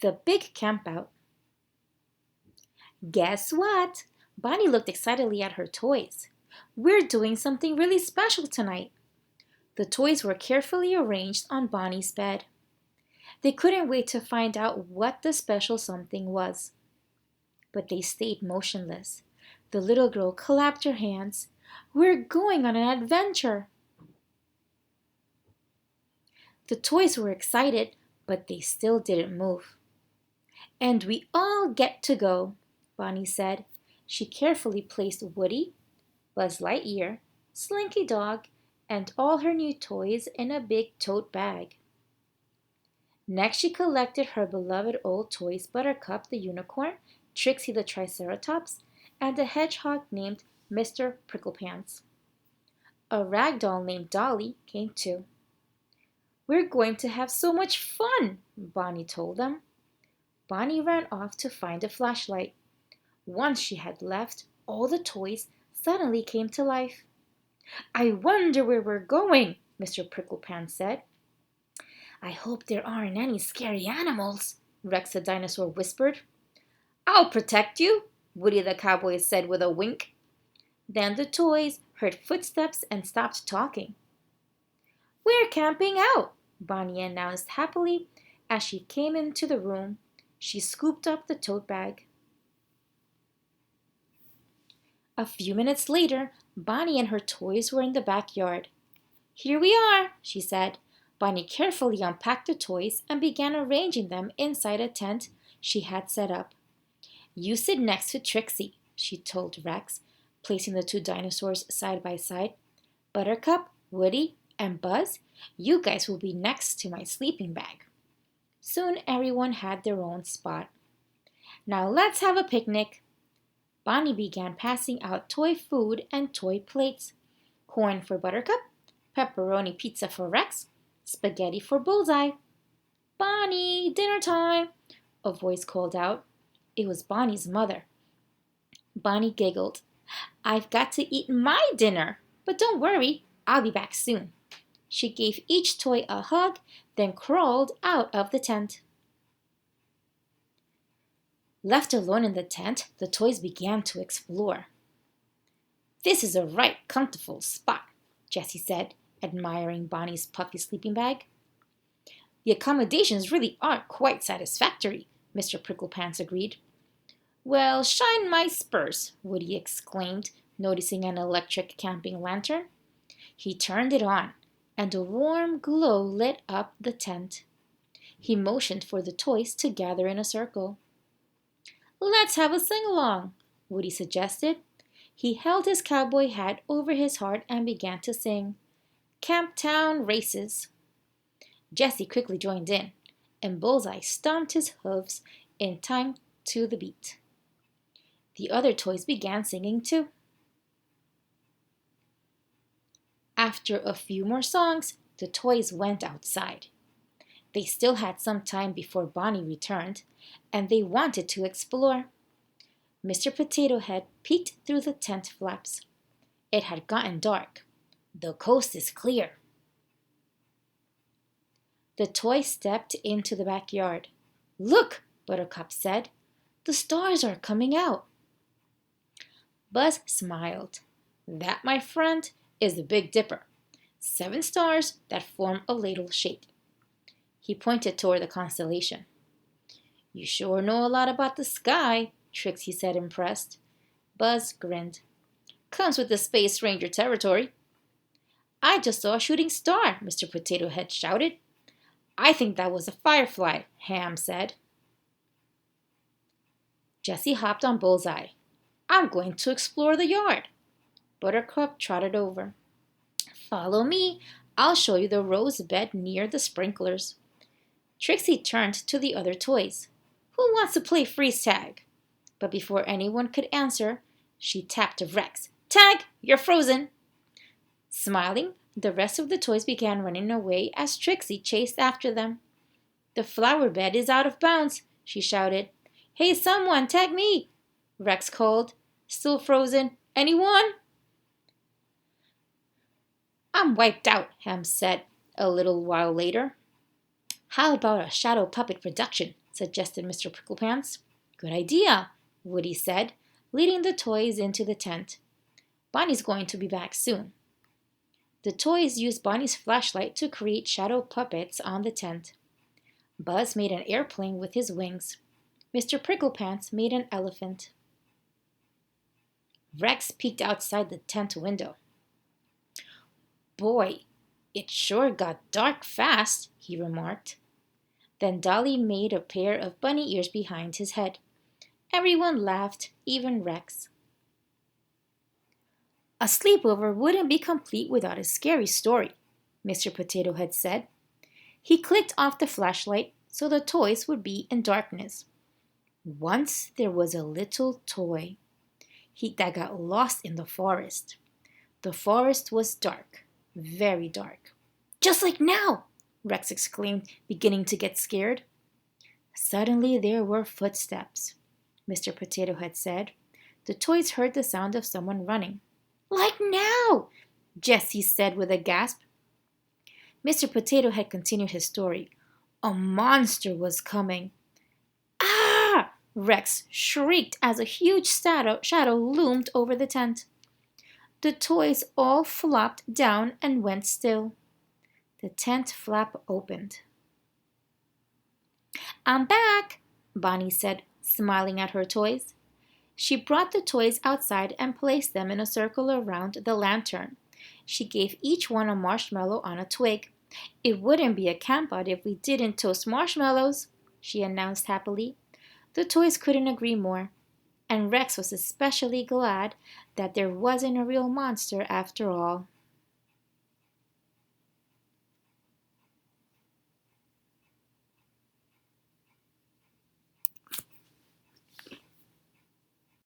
The big campout. Guess what? Bonnie looked excitedly at her toys. We're doing something really special tonight. The toys were carefully arranged on Bonnie's bed. They couldn't wait to find out what the special something was. But they stayed motionless. The little girl clapped her hands. We're going on an adventure. The toys were excited, but they still didn't move. And we all get to go, Bonnie said. She carefully placed Woody, Buzz Lightyear, Slinky Dog, and all her new toys in a big tote bag. Next, she collected her beloved old toys Buttercup the unicorn, Trixie the Triceratops, and a hedgehog named Mr. Pricklepants. A rag doll named Dolly came too. We're going to have so much fun, Bonnie told them. Bonnie ran off to find a flashlight. Once she had left, all the toys suddenly came to life. I wonder where we're going, Mr. Pricklepants said. I hope there aren't any scary animals, Rex the dinosaur whispered. I'll protect you, Woody the cowboy said with a wink. Then the toys heard footsteps and stopped talking. We're camping out, Bonnie announced happily as she came into the room. She scooped up the tote bag. A few minutes later, Bonnie and her toys were in the backyard. Here we are, she said. Bonnie carefully unpacked the toys and began arranging them inside a tent she had set up. You sit next to Trixie, she told Rex, placing the two dinosaurs side by side. Buttercup, Woody, and Buzz, you guys will be next to my sleeping bag. Soon everyone had their own spot. Now let's have a picnic. Bonnie began passing out toy food and toy plates. Corn for Buttercup, pepperoni pizza for Rex, spaghetti for Bullseye. Bonnie, dinner time, a voice called out. It was Bonnie's mother. Bonnie giggled. I've got to eat my dinner, but don't worry, I'll be back soon. She gave each toy a hug, then crawled out of the tent. Left alone in the tent, the toys began to explore. This is a right comfortable spot, Jessie said, admiring Bonnie's puffy sleeping bag. The accommodations really aren't quite satisfactory, Mr. Pricklepants agreed. Well, shine my spurs, Woody exclaimed, noticing an electric camping lantern. He turned it on, and a warm glow lit up the tent. He motioned for the toys to gather in a circle. Let's have a sing-along, Woody suggested. He held his cowboy hat over his heart and began to sing, Camptown Races. Jessie quickly joined in, and Bullseye stomped his hooves in time to the beat. The other toys began singing too. After a few more songs, the toys went outside. They still had some time before Bonnie returned, and they wanted to explore. Mr. Potato Head peeked through the tent flaps. It had gotten dark. The coast is clear. The toy stepped into the backyard. Look, Buttercup said. The stars are coming out. Buzz smiled. That, my friend, is the Big Dipper. 7 stars that form a ladle shape. He pointed toward the constellation. You sure know a lot about the sky, Trixie said, impressed. Buzz grinned. Comes with the Space Ranger territory. I just saw a shooting star, Mr. Potato Head shouted. I think that was a firefly, Ham said. Jessie hopped on Bullseye. I'm going to explore the yard. Buttercup trotted over. Follow me. I'll show you the rose bed near the sprinklers. Trixie turned to the other toys. Who wants to play freeze tag? But before anyone could answer, she tapped Rex. Tag, you're frozen. Smiling, the rest of the toys began running away as Trixie chased after them. The flower bed is out of bounds, she shouted. Hey, someone, tag me, Rex called. Still frozen. Anyone? I'm wiped out, Ham said a little while later. How about a shadow puppet production? suggested Mr. Pricklepants. Good idea, Woody said, leading the toys into the tent. Bonnie's going to be back soon. The toys used Bonnie's flashlight to create shadow puppets on the tent. Buzz made an airplane with his wings. Mr. Pricklepants made an elephant. Rex peeked outside the tent window. Boy, it sure got dark fast, he remarked. Then Dolly made a pair of bunny ears behind his head. Everyone laughed, even Rex. A sleepover wouldn't be complete without a scary story, Mr. Potato Head said. He clicked off the flashlight so the toys would be in darkness. Once there was a little toy that got lost in the forest. The forest was dark, very dark. Just like now, Rex exclaimed, beginning to get scared. Suddenly there were footsteps, Mr. Potato Head said. The toys heard the sound of someone running. Like now, Jessie said with a gasp. Mr. Potato Head continued his story. A monster was coming. Ah! Rex shrieked as a huge shadow loomed over the tent. The toys all flopped down and went still. The tent flap opened. I'm back, Bonnie said, smiling at her toys. She brought the toys outside and placed them in a circle around the lantern. She gave each one a marshmallow on a twig. It wouldn't be a campout if we didn't toast marshmallows, she announced happily. The toys couldn't agree more, and Rex was especially glad that there wasn't a real monster after all.